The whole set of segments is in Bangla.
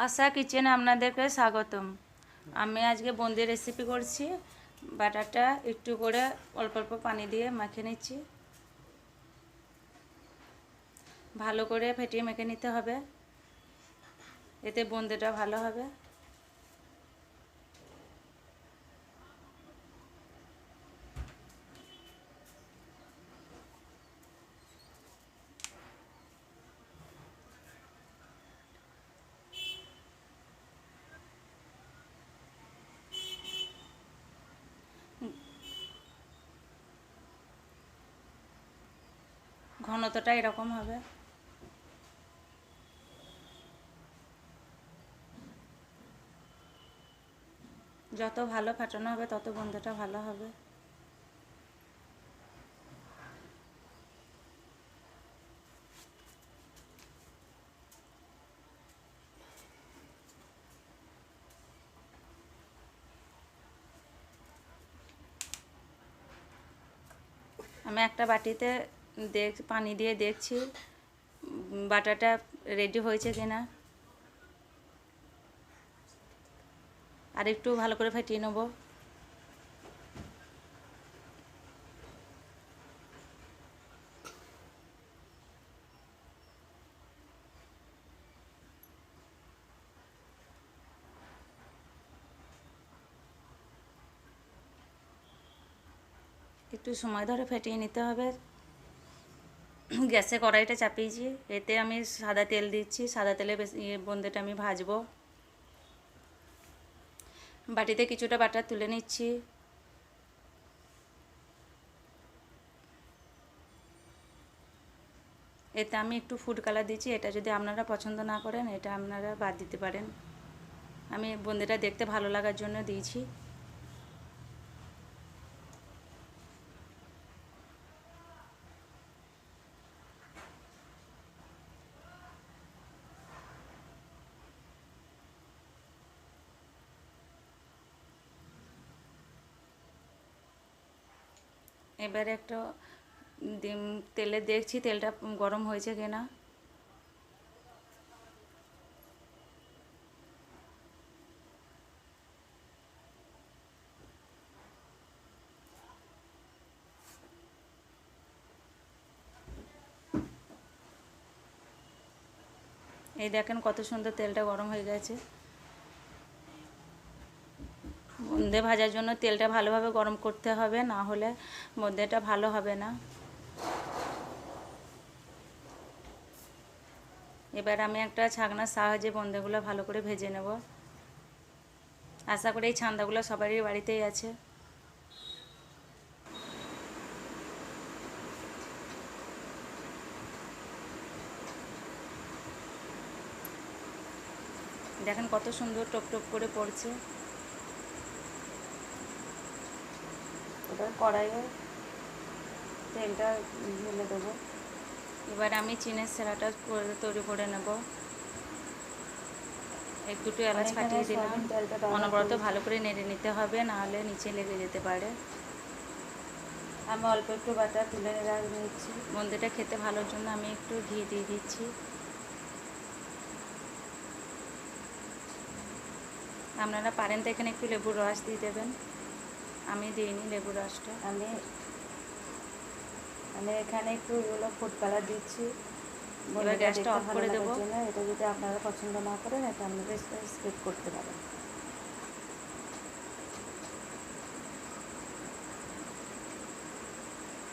আশা কিচেনে আপনাদেরকে স্বাগতম। আমি আজকে বুন্দি রেসিপি করছি। বাটারটা একটু করে অল্প অল্প পানি দিয়ে মাখিয়ে নিচ্ছি। ভালো করে ফেটিয়ে মেখে নিতে হবে, এতে বুন্দিটা ভালো হবে। ঘনত্বটা এরকম হবে। যত ভালো ফাটানো হবে তত বুন্দিটা ভালো হবে। আমি একটা বাটিতে পানি দিয়ে দেখছি বাটারটা রেডি হয়েছে কিনা। আর একটু ভালো করে ফেটিয়ে নেব। একটু সময় ধরে ফেটিয়ে নিতে হবে। গ্যাসে কড়াইটা চাপিয়েছি, এতে আমি সাদা তেল দিচ্ছি। সাদা তেলে বুন্দিটা আমি ভাজবো। বাটিতে কিছুটা বাটার তুলে নিচ্ছি। এতে আমি একটু ফুড কালার দিচ্ছি। এটা যদি আপনারা পছন্দ না করেন এটা আপনারা বাদ দিতে পারেন। আমি বুন্দিটা দেখতে ভালো লাগার জন্য দিয়েছি। এবারে একটা তেলে দেখছি তেলটা গরম হয়েছে কিনা। এই দেখেন কত সুন্দর তেলটা গরম হয়ে গেছে। বুন্দে ভাজার জন্য তেলটা ভালোভাবে গরম করতে হবে, না হলে বুন্দিটা ভালো হবে না। এবার আমি একটা ছাকনার সাহায্যে বুন্দিগুলো ভালো করে ভেজে নেব। আশা করি এই ছান্দাগুলো সবারই বাড়িতেই আছে। দেখেন কত সুন্দর টপ টপ করে পড়ছে। এবার কড়াইয়ে তেলটা ঢেলে দেবো। এবার আমি চিনের সেরাটা তৈরি করে নেব। এক দুটো এলাচ ফাটিয়ে দিলাম। অনবরত ভালো করে নেড়ে নিতে হবে, নাহলে নিচে লেগে যেতে পারে। আমি অল্প একটু বাটার তুলে নিচ্ছি। বুন্দিটা খেতে ভালোর জন্য আমি একটু ঘি দিয়ে দিচ্ছি। আপনারা পারেন তো এখানে একটু লেবুর রস দিয়ে দেবেন। আমি দিইনি লেবুর রসটা। আমি এখানে একটু ফুড কালার দিচ্ছি। এবার গ্যাসটা অফ করে দেবো। এটা যদি আপনারা পছন্দ না করেন এটা আপনারা স্কিপ করতে পারেন।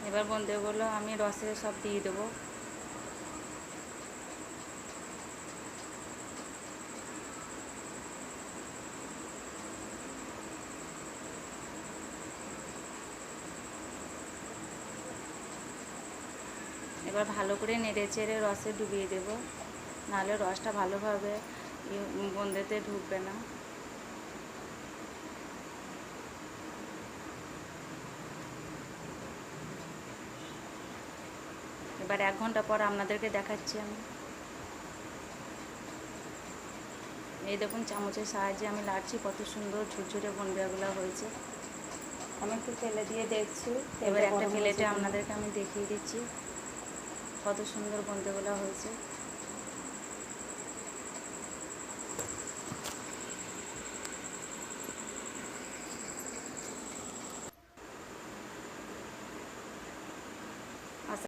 এবার বুন্দিগুলো আমি রসে সব দিয়ে দেবো। এবার ভালো করে নেড়ে চেড়ে রসে ডুবিয়ে দেব, নাহলে রসটা ভালোভাবে বুন্দিতে ঢুকবে না। এবার 1 ঘন্টা পর আপনাদেরকে দেখাচ্ছি আমি। এই দেখুন চামচের সাহায্যে আমি লাড়ছি, কত সুন্দর ঝুরঝুরে বুন্দিয়াগুলো হয়েছে। আমি একটু তেলে দিয়ে দেখছি। এবার একটা প্লেটে আপনাদেরকে আমি দেখিয়ে দিচ্ছি কত সুন্দর বুন্দিগুলো হয়েছে।